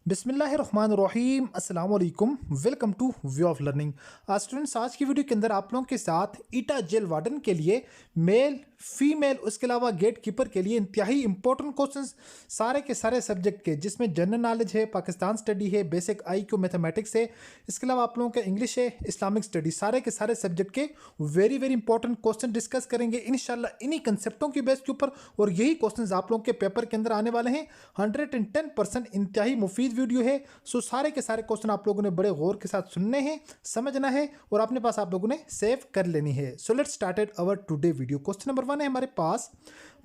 बिस्मिल्लाहिर्रहमानिर्रहीम अस्सलाम वालेकुम। Welcome two way of learning. Students, आज की वीडियो के अंदर आप लोगों के साथ ईटा जेल वार्डन के लिए मेल फीमेल उसके अलावा गेट कीपर के लिए इंतहाई इंपॉर्टेंट क्वेश्चंस सारे के सारे सब्जेक्ट के, जिसमें जनरल नॉलेज है, पाकिस्तान स्टडी है, बेसिक IQ मैथमेटिक्स है, इसके अलावा आप लोगों का इंग्लिश है, इस्लामिक स्टडी, सारे के सारे सब्जेक्ट के very very important question discuss करेंगे इंशाल्लाह इन्हीं कंसेप्टों की बेस के ऊपर। और यही क्वेश्चंस आप लोगों के पेपर के अंदर आने वाले हैं। 110% इंतहाई मुफीद वीडियो है। सो सारे के सारे क्वेश्चन आप लोगों ने बड़े गौर के साथ सुनने हैं, समझना है और अपने पास आप लोगों ने सेव कर लेनी है। So let's started our today video. Question number 1 है हमारे पास,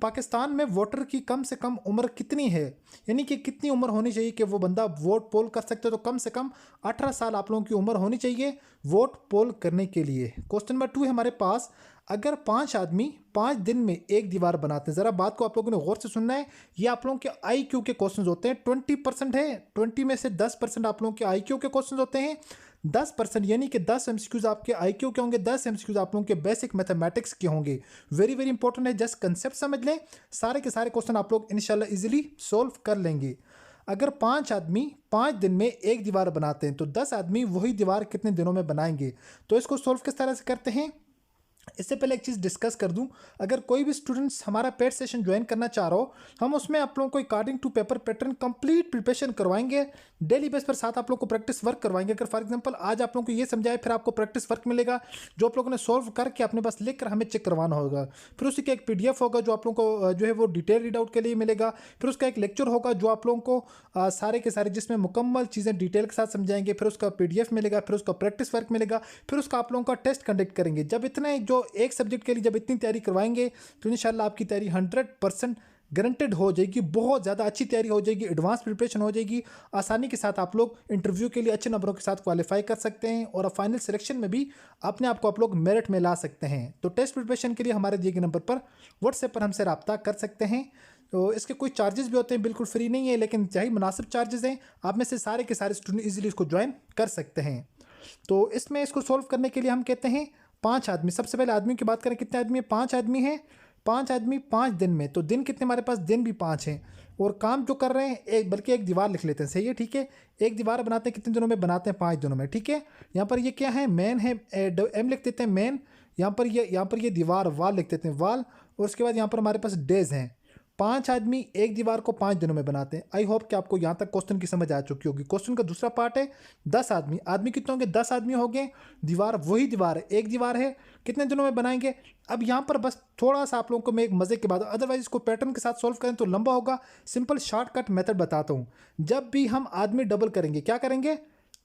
पाकिस्तान में वोटर की कम से कम उम्र कितनी है, यानी कि कितनी उम्र होनी चाहिए कि वो बंदा वोट पोल कर सकते हो। तो कम से कम 18 साल आप लोगों की उम्र होनी चाहिए वोट पोल करने के लिए। क्वेश्चन नंबर 2 है हमारे पास, अगर 5 आदमी 5 दिन में एक दीवार बनाते हैं, ज़रा बात को आप लोगों ने गौर से सुनना है। ये आप लोगों के IQ के क्वेश्चंस होते हैं। 20% है, 20 में से 10% आप लोगों के IQ के क्वेश्चंस होते हैं। 10% यानी कि 10 MCQs आपके IQ के होंगे, 10 MCQs आप लोगों के बेसिक मैथमेटिक्स के होंगे। वेरी वेरी इंपॉर्टेंट है, जस्ट कंसेप्ट समझ लें। सारे के सारे क्वेश्चन आप लोग इंशाल्लाह इजीली सोल्व कर लेंगे। अगर 5 आदमी 5 दिन में एक दीवार बनाते हैं तो 10 आदमी वही दीवार कितने दिनों में बनाएंगे। तो इसको सोल्व किस तरह से करते हैं, इससे पहले एक चीज़ डिस्कस कर दूं। अगर कोई भी स्टूडेंट्स हमारा पेड सेशन ज्वाइन करना चाह रहा हो, हम उसमें आप लोगों को according to paper pattern complete preparation करवाएंगे। डेली बेस पर साथ आप लोगों को प्रैक्टिस वर्क करवाएंगे। अगर फॉर एग्जांपल आज आप लोगों को ये समझाए, फिर आपको प्रैक्टिस वर्क मिलेगा जो आप लोगों ने सोल्व करके अपने पास लिख कर हमें चेक करवाना होगा। फिर उसी का एक PDF होगा जो आप लोगों को जो है वो डिटेल रीड आउट के लिए मिलेगा। फिर उसका एक लेक्चर होगा जो आप लोगों को सारे के सारे जिसमें मुकम्मल चीज़ें डिटेल के साथ समझाएंगे। फिर उसका PDF मिलेगा, फिर उसका प्रैक्टिस वर्क मिलेगा, फिर उसका आप लोगों का टेस्ट कंडक्ट करेंगे। जब इतने जो एक सब्जेक्ट के लिए जब इतनी तैयारी करवाएंगे तो इंशाल्लाह आपकी तैयारी 100% गारंटेड हो जाएगी। बहुत ज़्यादा अच्छी तैयारी हो जाएगी, एडवांस प्रिपरेशन हो जाएगी। आसानी के साथ आप लोग इंटरव्यू के लिए अच्छे नंबरों के साथ क्वालिफाई कर सकते हैं और फाइनल सिलेक्शन में भी अपने आप को आप लोग मेरिट में ला सकते हैं। तो टेस्ट प्रिपरेशन के लिए हमारे दिए गए नंबर पर व्हाट्सएप पर हमसे रब्ता कर सकते हैं। तो इसके कोई चार्जेस भी होते हैं, बिल्कुल फ्री नहीं है, लेकिन चाहे मुनासिब चार्जेस हैं। आप में से सारे के सारे स्टूडेंट इजीली इसको ज्वाइन कर सकते हैं। तो इसमें इसको सॉल्व करने के लिए हम कहते हैं 5 आदमी। सबसे पहले आदमी की बात करें, कितने आदमी है, 5 आदमी हैं। 5 आदमी 5 दिन में, तो दिन कितने हमारे पास, दिन भी 5 हैं। और काम जो कर रहे हैं बल्कि एक दीवार लिख लेते हैं, सही है, ठीक है। एक दीवार बनाते हैं कितने दिनों में, बनाते हैं 5 दिनों में, ठीक है। यहाँ पर ये क्या है, मैन है, M लिख देते हैं मैन। यहाँ पर ये दीवार वाल लिख देते हैं वाल। और उसके बाद यहाँ पर हमारे पास डेज हैं। 5 आदमी एक दीवार को 5 दिनों में बनाते हैं। आई होप कि आपको यहाँ तक क्वेश्चन की समझ आ चुकी होगी। क्वेश्चन का दूसरा पार्ट है 10 आदमी। आदमी कितने होंगे, 10 आदमी हो गए। दीवार वही दीवार है, एक दीवार है, कितने दिनों में बनाएंगे। अब यहाँ पर बस थोड़ा सा आप लोगों को मैं एक मजे की बात, अदरवाइज इसको पैटर्न के साथ सॉल्व करें तो लंबा होगा। सिंपल शॉर्टकट मेथड बताता हूँ। जब भी हम आदमी डबल करेंगे, क्या करेंगे,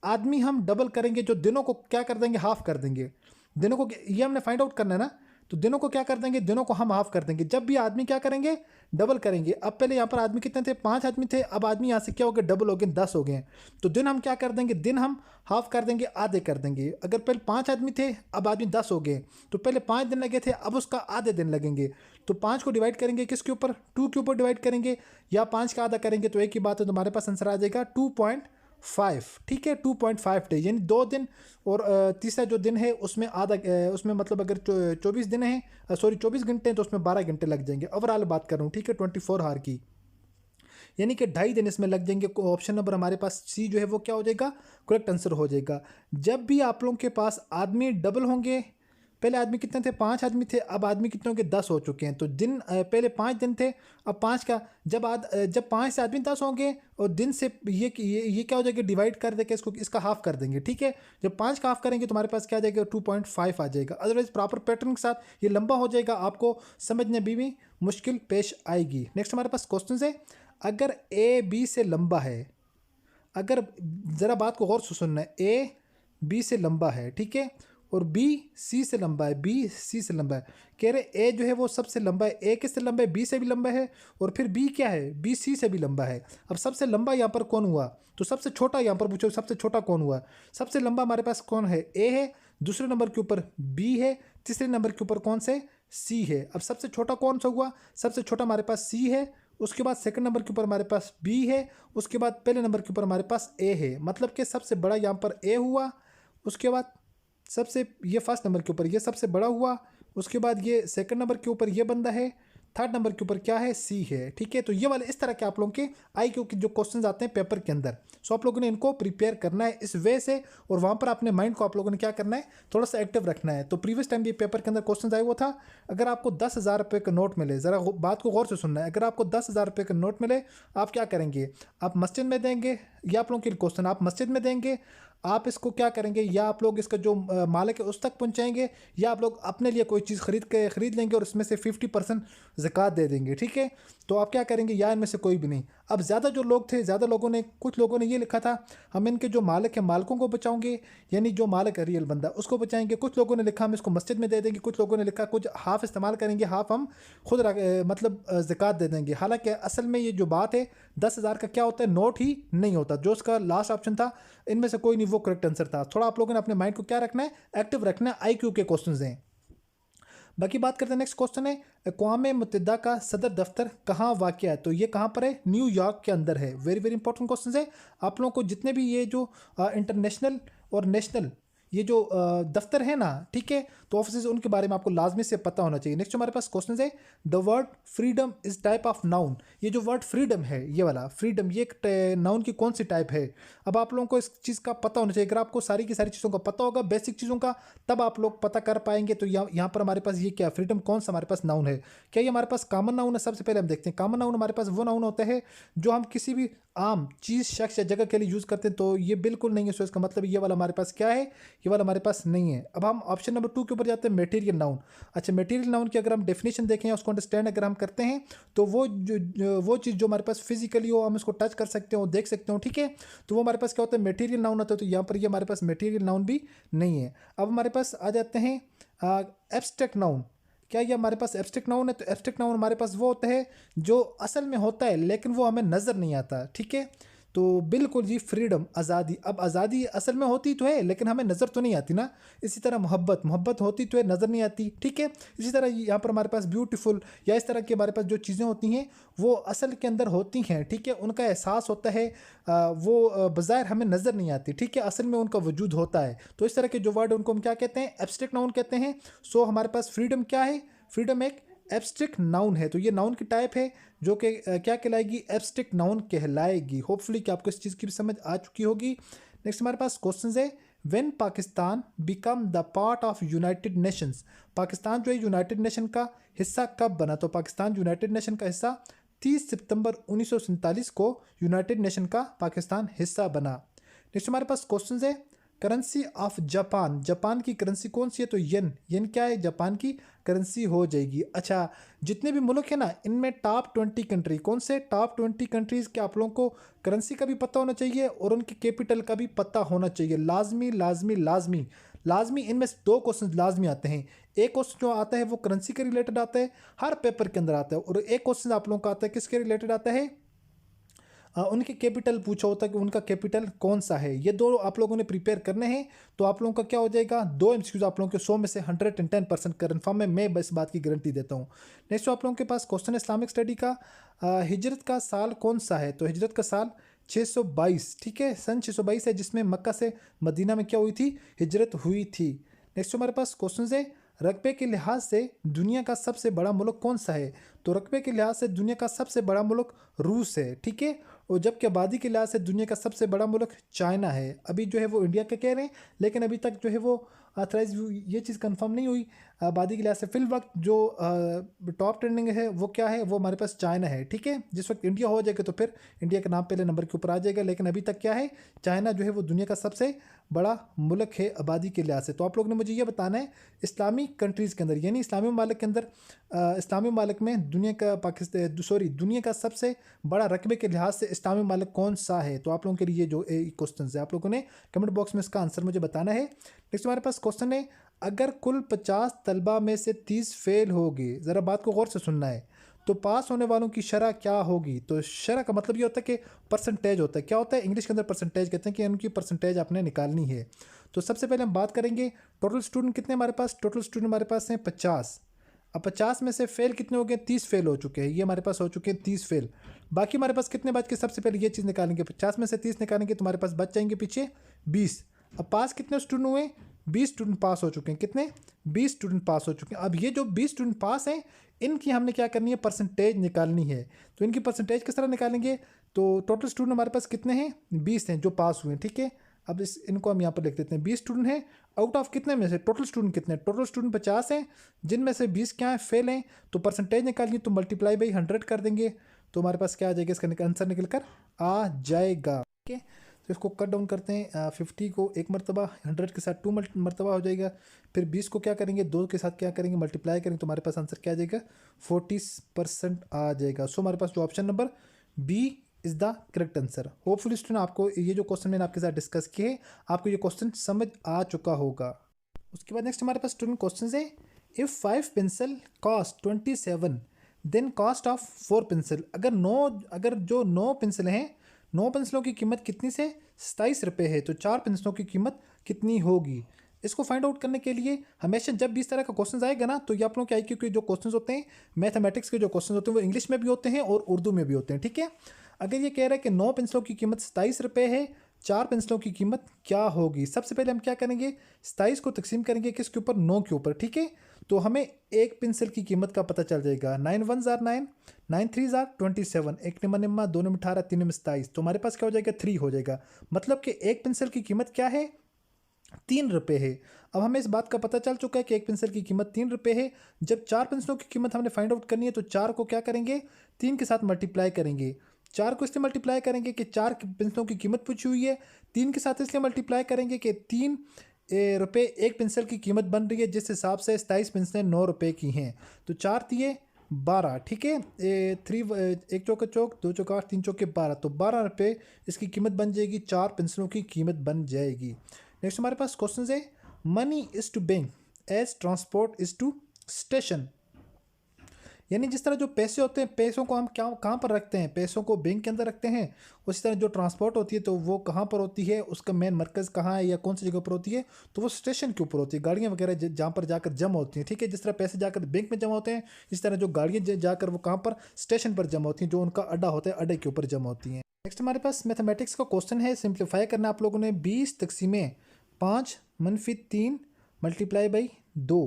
आदमी हम डबल करेंगे, जो दिनों को क्या कर देंगे, हाफ कर देंगे। दिनों को ये हमने फाइंड आउट करना है ना, तो दिनों को क्या कर देंगे, दिनों को हम हाफ कर देंगे। जब भी आदमी क्या करेंगे, डबल करेंगे। अब पहले यहाँ पर आदमी कितने थे, 5 आदमी थे। अब आदमी यहाँ से क्या हो गए, डबल हो गए, 10 हो गए। तो दिन हम क्या कर देंगे, दिन हम हाफ कर देंगे, आधे कर देंगे। अगर पहले 5 आदमी थे, अब आदमी 10 हो गए, तो पहले 5 दिन लगे थे, अब उसका आधे दिन लगेंगे। तो 5 को डिवाइड करेंगे किसके ऊपर, 2 के ऊपर डिवाइड करेंगे, या 5 का आधा करेंगे। तो एक ही बात है, तुम्हारे पास आंसर आ जाएगा 2.5, ठीक है। 2.5 डे यानी 2 दिन। और तीसरा जो दिन है उसमें आधा, उसमें मतलब अगर 24 दिन है, सॉरी 24 घंटे हैं, तो उसमें 12 घंटे लग जाएंगे। ओवरऑल बात कर रहा हूँ, ठीक है, 24 आवर की, यानी कि 2.5 दिन इसमें लग जाएंगे। ऑप्शन नंबर हमारे पास C जो है वो क्या हो जाएगा, करेक्ट आंसर हो जाएगा। जब भी आप लोगों के पास आदमी डबल होंगे, पहले आदमी कितने थे, 5 आदमी थे, अब आदमी कितने होंगे, 10 हो चुके हैं। तो दिन पहले 5 दिन थे, अब 5 का जब 5 से आदमी 10 होंगे और दिन से ये क्या हो जाएगा, डिवाइड कर देंगे इसको, इसका हाफ कर देंगे, ठीक है। जब 5 का हाफ करेंगे तो हमारे पास क्या आ जाएगा, 2.5 आ जाएगा। अदरवाइज प्रॉपर पैटर्न के साथ ये लंबा हो जाएगा, आपको समझने में भी मुश्किल पेश आएगी। नेक्स्ट हमारे पास क्वेश्चन है, अगर A B से लंबा है, अगर ज़रा बात को गौर से सुनना है, A B से लंबा है, ठीक है, और B C से लंबा है, B C से लंबा है। कह रहे A जो है वो सबसे लंबा है, A किससे लंबा है, B से भी लंबा है, और फिर B क्या है, B C से भी लंबा है। अब सबसे लंबा यहाँ पर कौन हुआ, तो सबसे छोटा यहाँ पर पूछो, सबसे छोटा कौन हुआ। सबसे लंबा हमारे पास कौन है, A है, दूसरे नंबर के ऊपर B है, तीसरे नंबर के ऊपर कौन से, C है। अब सबसे छोटा कौन सा हुआ, सबसे छोटा हमारे पास C है, उसके बाद सेकंड नंबर के ऊपर हमारे पास B है, उसके बाद पहले नंबर के ऊपर हमारे पास A है। मतलब कि सबसे बड़ा यहाँ पर A हुआ, उसके बाद सबसे ये फर्स्ट नंबर के ऊपर ये सबसे बड़ा हुआ, उसके बाद ये सेकंड नंबर के ऊपर ये बंदा है, थर्ड नंबर के ऊपर क्या है, सी है। ठीक है, तो ये वाले इस तरह के आप लोगों के IQ के जो क्वेश्चंस आते हैं पेपर के अंदर, सो आप लोगों ने इनको प्रिपेयर करना है इस वे से, और वहाँ पर अपने माइंड को आप लोगों ने क्या करना है, थोड़ा सा एक्टिव रखना है। तो प्रीवियस टाइम भी पेपर के अंदर क्वेश्चन आया हुआ था, अगर आपको 10,000 रुपये का नोट मिले, ज़रा बात को गौर से सुनना है, अगर आपको 10,000 रुपये का नोट मिले, आप क्या करेंगे, आप मस्जिद में देंगे, या आप लोगों के क्वेश्चन, आप मस्जिद में देंगे, आप इसको क्या करेंगे, या आप लोग इसका जो मालिक है उस तक पहुंचाएंगे, या आप लोग अपने लिए कोई चीज़ खरीद लेंगे और उसमें से 50% ज़कात दे देंगे। ठीक है, तो आप क्या करेंगे, या इनमें से कोई भी नहीं। अब ज़्यादा जो लोग थे, ज़्यादा लोगों ने, कुछ लोगों ने ये लिखा था हम इनके जो मालिक है मालिकों को बचाओगे, यानी जो मालिक है रियल बंदा उसको बचाएंगे। कुछ लोगों ने लिखा हम इसको मस्जिद में दे देंगे, कुछ लोगों ने लिखा कुछ हाफ इस्तेमाल करेंगे, हाफ हम खुद मतलब ज़कात दे देंगे। हालांकि असल में ये जो बात है 10,000 का क्या होता है, नोट ही नहीं होता। जो उसका लास्ट ऑप्शन था इनमें से कोई नहीं वो करेक्ट आंसर था। थोड़ा आप लोगों ने अपने माइंड को क्या रखना है, एक्टिव रखना है, IQ के क्वेश्चंस हैं। बाकी बात करते हैं, नेक्स्ट क्वेश्चन है अक़वाम मुत्तहिदा का सदर दफ्तर कहाँ वाक़या है, तो ये कहाँ पर है, न्यूयॉर्क के अंदर है। वेरी वेरी इंपॉर्टेंट क्वेश्चन है। आप लोगों को जितने भी ये जो इंटरनेशनल और नेशनल ये जो दफ्तर है ना, ठीक है, तो ऑफिस उनके बारे में आपको लाजमी से पता होना चाहिए। नेक्स्ट हमारे पास क्वेश्चन है, the word freedom is type of noun. ये जो वर्ड फ्रीडम है, ये वाला फ्रीडम, ये एक नाउन की कौन सी टाइप है। अब आप लोगों को इस चीज़ का पता होना चाहिए। अगर आपको सारी की सारी चीज़ों का पता होगा, बेसिक चीज़ों का, तब आप लोग पता कर पाएंगे। तो यहाँ पर हमारे पास ये क्या फ्रीडम, कौन सा हमारे पास नाउन है, क्या ये हमारे पास कॉमन नाउन है। सबसे पहले हम देखते हैं कॉमन नाउन हमारे पास वो नाउन होता है जो हम किसी भी आम चीज़, शख्स या जगह के लिए यूज़ करते हैं। तो ये बिल्कुल नहीं है। सो इसका मतलब ये वाला हमारे पास क्या है, ये वाला हमारे पास नहीं है। अब हम ऑप्शन नंबर 2 के ऊपर जाते हैं, मटेरियल नाउन। अच्छा, मटेरियल नाउन की अगर हम डेफिनेशन देखें या उसको अंडरस्टैंड अगर हम करते हैं, तो वो चीज़ जो हमारे पास फिजिकली हो, हम उसको टच कर सकते हो, देख सकते हो, ठीक है, तो वो हमारे पास क्या होता है, मटेरियल नाउन होता है। तो यहाँ पर ये हमारे पास मटेरियल नाउन भी नहीं है। अब हमारे पास आ जाते हैं एब्स्ट्रैक्ट नाउन। क्या ये हमारे पास एब्स्ट्रैक्ट नाउन है, तो एब्स्ट्रैक्ट नाउन हमारे पास वो होता है जो असल में होता है लेकिन वो हमें नज़र नहीं आता। ठीक है, तो बिल्कुल जी, फ्रीडम, आज़ादी। अब आज़ादी असल में होती तो है लेकिन हमें नज़र तो नहीं आती ना। इसी तरह मोहब्बत होती तो है, नज़र नहीं आती। ठीक है, इसी तरह यहाँ पर हमारे पास ब्यूटीफुल या इस तरह के हमारे पास जो चीज़ें होती हैं वो असल के अंदर होती हैं। ठीक है, उनका एहसास होता है, वो बज़ाहिर हमें नज़र नहीं आती। ठीक है, असल में उनका वजूद होता है। तो इस तरह के जो वर्ड उनको हम क्या कहते हैं, एब्स्ट्रैक्ट नाउन कहते हैं। सो हमारे पास फ्रीडम क्या है, फ्रीडम एक एब्स्ट्रैक्ट नाउन है। तो ये नाउन की टाइप है जो कि क्या कहलाएगी, एब्स्ट्रैक्ट नाउन कहलाएगी। होपफुली कि आपको इस चीज़ की भी समझ आ चुकी होगी। नेक्स्ट हमारे पास क्वेश्चन है, when Pakistan become the part of United Nations. Pakistan जो है यूनाइटेड नेशन का हिस्सा कब बना, तो पाकिस्तान यूनाइटेड नेशन का हिस्सा 30 सितंबर 1947 को यूनाइटेड नेशन का पाकिस्तान हिस्सा बना। नेक्स्ट हमारे पास क्वेश्चन है, करेंसी ऑफ जापान। जापान की करेंसी कौन सी है, तो येन क्या है, जापान की करेंसी हो जाएगी। अच्छा, जितने भी मुल्क है ना, इनमें टॉप 20 कंट्री कौन से, टॉप 20 कंट्रीज़ के आप लोगों को करेंसी का भी पता होना चाहिए और उनकी कैपिटल का भी पता होना चाहिए। लाजमी लाजमी लाजमी लाजमी इनमें से 2 क्वेश्चन लाजमी आते हैं। एक क्वेश्चन जो आता है वो करेंसी के रिलेटेड आता है, हर पेपर के अंदर आता है, और एक क्वेश्चन आप लोगों का आता है किसके रिलेटेड आता है, उनके कैपिटल पूछा होता है कि उनका कैपिटल कौन सा है। ये 2 आप लोगों ने प्रिपेयर करने हैं। तो आप लोगों का क्या हो जाएगा, 2 MCQs आप लोगों के 100 में से 110% कन्फर्म है। मैं बस बात की गारंटी देता हूँ। नेक्स्ट आप लोगों के पास क्वेश्चन है इस्लामिक स्टडी का, हिजरत का साल कौन सा है, तो हिजरत का साल 622। ठीक है, सन 622 है जिसमें मक्का से मदीना में क्या हुई थी, हिजरत हुई थी। नेक्स्ट हमारे पास क्वेश्चन है, रकबे के लिहाज से दुनिया का सबसे बड़ा मुल्क कौन सा है, तो रकबे के लिहाज से दुनिया का सबसे बड़ा मुल्क रूस है। ठीक है, और जबकि आबादी के लिहाज से दुनिया का सबसे बड़ा मुल्क चाइना है। अभी जो है वो इंडिया का कह रहे हैं लेकिन अभी तक जो है वो ऑथराइज ये चीज़ कंफर्म नहीं हुई आबादी के लिहाज से। फिल वक्त जो टॉप ट्रेंडिंग है वो क्या है, वो हमारे पास चाइना है। ठीक है, जिस वक्त इंडिया हो जाएगा तो फिर इंडिया का नाम पहले नंबर के ऊपर आ जाएगा, लेकिन अभी तक क्या है, चाइना जो है वो दुनिया का सबसे बड़ा मुल्क है आबादी के लिहाज से। तो आप लोगों ने मुझे ये बताना है इस्लामी कंट्रीज़ के अंदर, यानी इस्लामी ममालिक के अंदर, इस्लामी ममालिक में दुनिया का सबसे बड़ा रकबे के लिहाज से इस्लामी ममालिक कौन सा है। तो आप लोगों के लिए जो क्वेश्चन है आप लोगों ने कमेंट बॉक्स में इसका आंसर मुझे बताना है। नेक्स्ट हमारे पास क्वेश्चन है, अगर कुल 50 तलबा में से 30 फेल हो गए, ज़रा बात को गौर से सुनना है, तो पास होने वालों की शरह क्या होगी। तो शरह का मतलब ये होता है कि परसेंटेज होता है। क्या होता है, इंग्लिश के अंदर परसेंटेज कहते हैं कि उनकी परसेंटेज आपने निकालनी है। तो सबसे पहले हम बात करेंगे टोटल स्टूडेंट कितने हमारे पास, टोटल स्टूडेंट हमारे पास हैं 50। अब 50 में से फेल कितने हो गए, 30 फेल हो चुके हैं, ये हमारे पास हो चुके हैं 30 फेल। बाकी हमारे पास कितने बच के, सबसे पहले ये चीज़ निकालेंगे, 50 में से 30 निकालेंगे तो हमारे पास बच जाएंगे पीछे 20। अब पास कितने स्टूडेंट हुए, 20 स्टूडेंट पास हो चुके हैं। कितने? 20 स्टूडेंट पास हो चुके हैं। अब ये जो 20 स्टूडेंट पास हैं इनकी हमने क्या करनी है? परसेंटेज निकालनी है। तो इनकी परसेंटेज किस तरह निकालेंगे? तो टोटल स्टूडेंट हमारे पास कितने हैं? 20 हैं जो पास हुए हैं, ठीक है। अब इनको हम यहाँ पर लिख देते हैं 20 स्टूडेंट हैं। आउट ऑफ कितने में से? टोटल स्टूडेंट कितने हैं? टोटल स्टूडेंट 50 हैं, जिनमें से 20 क्या है? फेल हैं। तो परसेंटेज निकालिए तो मल्टीप्लाई बाई 100 कर देंगे, तो हमारे पास क्या आ जाएगा? इसका आंसर निकल कर आ जाएगा। ठीक है, तो इसको कट डाउन करते हैं। 50 को एक मरतबा, 100 के साथ 2 मरतबा हो जाएगा। फिर 20 को क्या करेंगे? 2 के साथ क्या करेंगे? मल्टीप्लाई करेंगे, तो हमारे पास आंसर क्या आ जाएगा? 40% आ जाएगा। सो हमारे पास जो option number B is the correct answer. Hopefully student आपको ये जो क्वेश्चन मैंने आपके साथ डिस्कस किए, आपको ये क्वेश्चन समझ आ चुका होगा। उसके बाद नेक्स्ट हमारे पास स्टूडेंट क्वेश्चन है, if 5 pencil cost 27 then cost of 4 pencil. अगर जो 9 पेंसिल हैं, 9 पेंसिलों की कीमत कितनी से? 27 रुपये है, तो 4 पेंसिलों की कीमत कितनी होगी? इसको फाइंड आउट करने के लिए हमेशा जब भी इस तरह का क्वेश्चन आएगा ना, तो ये आप लोगों के आईक्यू के जो क्वेश्चन होते हैं, मैथमेटिक्स के जो क्वेश्चन होते हैं, वो इंग्लिश में भी होते हैं और उर्दू में भी होते हैं, ठीक है। अगर ये कह रहा है कि 9 पेंसिलों की कीमत 27 रुपये है, 4 पेंसिलों की कीमत क्या होगी? सबसे पहले हम क्या करेंगे? 27 को तकसीम करेंगे किसके ऊपर? 9 के ऊपर, ठीक है। तो हमें एक पेंसिल की कीमत का पता चल जाएगा। 9 1 जार 9, 9 3 जार 27, एक निम्मा निम्मा, 2 निम्मा 18, 3 निम्मा 27, तो हमारे पास क्या हो जाएगा? 3 हो जाएगा। मतलब कि एक पेंसिल की कीमत क्या है? 3 रुपये है। अब हमें इस बात का पता चल चुका है कि एक पेंसिल की कीमत 3 रुपये है। जब 4 पेंसिलों की कीमत हमने फाइंड आउट करनी है, तो 4 को क्या करेंगे? 3 के साथ मल्टीप्लाई करेंगे। 4 को इसलिए मल्टीप्लाई करेंगे कि 4 पेंसिलों की कीमत पूछी हुई है। 3 के साथ इसलिए मल्टीप्लाई करेंगे कि 3 रुपये एक पेंसिल की कीमत बन रही है, जिस हिसाब से 27 पेंसिलें 9 रुपये की हैं। तो 4 दिए 12, ठीक है। एक चौका चौक, 2 चौका 8, 3 चौके 12, तो 12 रुपये इसकी कीमत बन जाएगी। 4 पेंसिलों की कीमत बन जाएगी। नेक्स्ट हमारे पास क्वेश्चन है, money is to bank as transport is to station. यानी जिस तरह जो पैसे होते हैं, पैसों को हम क्या कहाँ पर रखते हैं? पैसों को बैंक के अंदर रखते हैं। उसी तरह जो ट्रांसपोर्ट होती है, तो वो कहाँ पर होती है? उसका मेन मरकज़ कहाँ है या कौन सी जगह पर होती है? तो वो स्टेशन के ऊपर होती है। गाड़ियाँ वगैरह जहाँ पर जाकर जमा होती हैं, ठीक है। जिस तरह पैसे जाकर बैंक में जमा होते हैं, इस तरह जो गाड़ियाँ जाकर वो कहाँ पर? स्टेशन पर जमा होती हैं, जो उनका अड्डा होता है, अड्डे के ऊपर जमा होती हैं। नेक्स्ट हमारे पास मैथमेटिक्स का क्वेश्चन है, सिंप्लीफाई करना आप लोगों ने। 20 तकसीमें 5 - 3 मल्टीप्लाई बाई 2।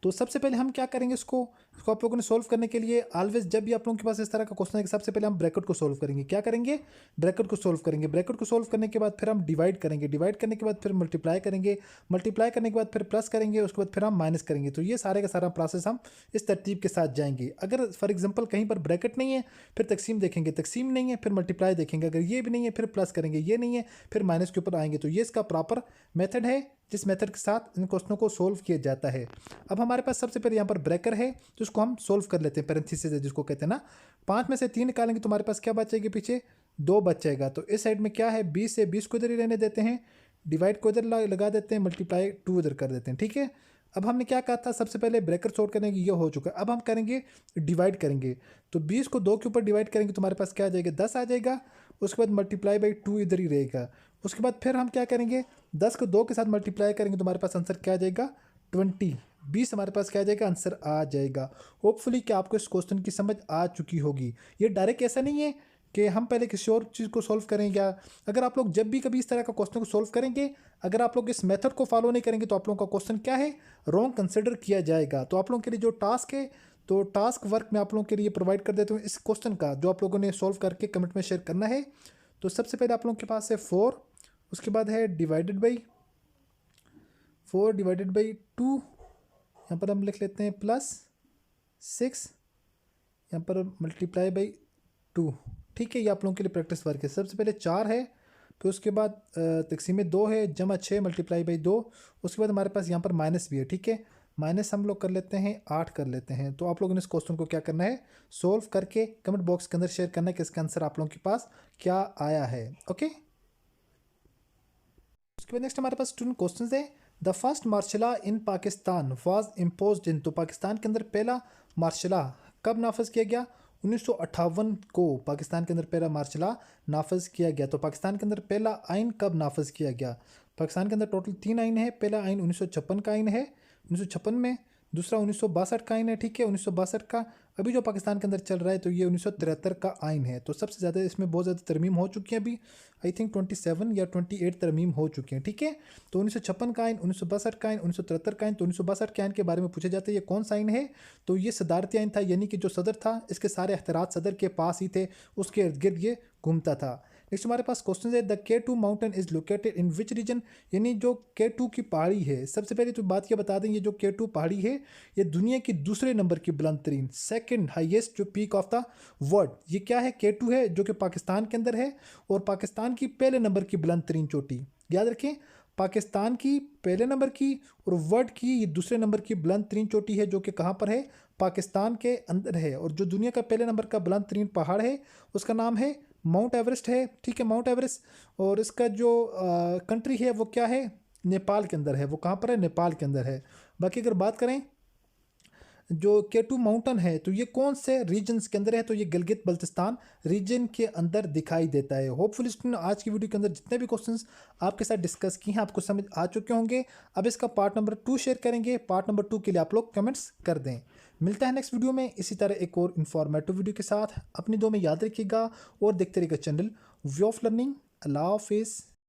तो सबसे पहले हम क्या करेंगे? इसको आप लोगों ने सोल्व करने के लिए ऑलवेज जब भी आप लोगों के पास इस तरह का क्वेश्चन है, कि सबसे पहले हम ब्रैकेट को सोल्व करेंगे। क्या करेंगे? ब्रैकेट को सोल्व करेंगे। ब्रैकेट को सोल्व करने के बाद फिर हम डिवाइड करेंगे। डिवाइड करने के बाद फिर मल्टीप्लाई करेंगे। मल्टीप्लाई करने के बाद फिर प्लस करेंगे। उसके बाद फिर हम माइनस करेंगे। तो ये सारे का सारा प्रोसेस हम इस तरतीब के साथ जाएंगे। अगर फॉर एग्जाम्पल कहीं पर ब्रैकेट नहीं है, फिर तकसीम देखेंगे, तकसीम नहीं है, फिर मल्टीप्लाई देखेंगे। अगर ये भी नहीं है, फिर प्लस करेंगे, ये नहीं है, फिर माइनस के ऊपर आएंगे। तो ये इसका प्रॉपर मेथड है, जिस मेथड के साथ इन क्वेश्चनों को सोल्व किया जाता है। अब हमारे पास सबसे पहले यहाँ पर ब्रेकर है, तो उसको हम सोल्व कर लेते हैं। पैरेंथेसिस है जिसको कहते हैं ना। 5 में से 3 निकालेंगे तो हमारे पास क्या बचेगी? पीछे 2 बचेगा। तो इस साइड में क्या है? 20 से 20 को इधर ही रहने देते हैं, डिवाइड को इधर लगा देते हैं, मल्टीप्लाई 2 इधर कर देते हैं, ठीक है। अब हमने क्या कहा था? सबसे पहले ब्रेकर सोल्व करने की, ये हो चुका है। अब हम करेंगे डिवाइड करेंगे। तो 20 को 2 के ऊपर डिवाइड करेंगे तो हमारे पास क्या आ जाएगा? 10 आ जाएगा। उसके बाद मल्टीप्लाई बाई 2 इधर ही रहेगा। उसके बाद फिर हम क्या करेंगे? 10 को 2 के साथ मल्टीप्लाई करेंगे तो हमारे पास आंसर क्या आ जाएगा? 20। 20 हमारे पास क्या आ जाएगा? आंसर आ जाएगा। होपफुली कि आपको इस क्वेश्चन की समझ आ चुकी होगी। ये डायरेक्ट ऐसा नहीं है कि हम पहले किसी और चीज़ को सोल्व करेंगे। अगर आप लोग जब भी कभी इस तरह का क्वेश्चन को सोल्व करेंगे, अगर आप लोग इस मेथड को फॉलो नहीं करेंगे, तो आप लोगों का क्वेश्चन क्या है? रॉन्ग कंसिडर किया जाएगा। तो आप लोगों के लिए जो टास्क है, तो टास्क वर्क मैं आप लोगों के लिए प्रोवाइड कर देता हूँ इस क्वेश्चन का, जो आप लोगों ने सोल्व करके कमेंट में शेयर करना है। तो सबसे पहले आप लोगों के पास है 4, उसके बाद है डिवाइडेड बाई 4 डिवाइडेड बाई 2, यहाँ पर हम लिख लेते हैं प्लस 6, यहाँ पर मल्टीप्लाई बाई 2, ठीक है। ये आप लोगों के लिए प्रैक्टिस वर्क है। सबसे पहले 4 है, फिर उसके बाद तकसीमें 2 है, जमा 6 मल्टीप्लाई बाई 2। उसके बाद हमारे पास यहाँ पर माइनस भी है, ठीक है। माइनस हम लोग कर लेते हैं 8 कर लेते हैं। तो आप लोगों ने इस क्वेश्चन को क्या करना है? सोल्व करके कमेंट बॉक्स के अंदर शेयर करना है कि इसका आंसर आप लोगों के पास क्या आया है, ओके। उसके बाद नेक्स्ट हमारे पास स्टूडेंट क्वेश्चन है, the first martial law in Pakistan was imposed in. तो पाकिस्तान के अंदर पहला मार्शल लॉ कब नाफिज किया गया? 1958 को पाकिस्तान के अंदर पहला मार्शल लॉ नाफिज किया गया। तो पाकिस्तान के अंदर पहला आइन कब नाफिज किया गया? पाकिस्तान के अंदर टोटल 3 आइन है। पहला आइन 1956 का आइन है, 1956 में। दूसरा 1962 का आइन है, ठीक है, 1962 का। अभी जो पाकिस्तान के अंदर चल रहा है तो ये 1973 का आइन है। तो सबसे ज़्यादा इसमें बहुत ज़्यादा तरमीम हो चुकी हैं अभी, आई थिंक 27 या 28 तरमीम हो चुकी हैं, ठीक है। तो 1956 का आइन, 1962 का आइन, 1973 का आइन। तो 1962 के आइन के बारे में पूछे जाते हैं ये कौन सा आइन है, तो ये सदारती आइन था, यानी कि जो सदर था इसके सारे अख्तियारात सदर के पास ही थे, उसके इर्द गिर्द ये घूमता था। नेक्स्ट हमारे पास क्वेश्चन है, the K2 mountain is located in which region, यानी जो K2 की पहाड़ी है, सबसे पहले तो बात ये बता दें, ये जो K2 पहाड़ी है ये दुनिया की दूसरे नंबर की बुलंद तरीन, सेकेंड हाइएस्ट जो पीक ऑफ द वर्ल्ड, ये क्या है, K2 है, जो कि पाकिस्तान के अंदर है, और पाकिस्तान की पहले नंबर की बुलंद तरीन चोटी। याद रखें, पाकिस्तान की पहले नंबर की और वर्ल्ड की ये दूसरे नंबर की बुलंद तरीन चोटी है, जो कि कहाँ पर है, पाकिस्तान के अंदर है। और जो दुनिया का पहले नंबर का बुलंद तरीन पहाड़ है उसका नाम है माउंट एवरेस्ट है, ठीक है, माउंट एवरेस्ट। और इसका जो कंट्री है वो क्या है, नेपाल के अंदर है। वो कहाँ पर है, नेपाल के अंदर है। बाकी अगर बात करें जो K2 माउंटेन है तो ये कौन से रीजन्स के अंदर है, तो ये गिलगित बल्तिस्तान रीजन के अंदर दिखाई देता है। होपफुली स्टूडेंट आज की वीडियो के अंदर जितने भी क्वेश्चंस आपके साथ डिस्कस किए हैं आपको समझ आ चुके होंगे। अब इसका पार्ट नंबर 2 शेयर करेंगे, पार्ट नंबर 2 के लिए आप लोग कमेंट्स कर दें। मिलता है नेक्स्ट वीडियो में इसी तरह एक और इन्फॉर्मेटिव वीडियो के साथ। अपनी दो में याद रखिएगा और देखते रहिएगा चैनल वे ऑफ लर्निंग। अल्लाह हाफिज़।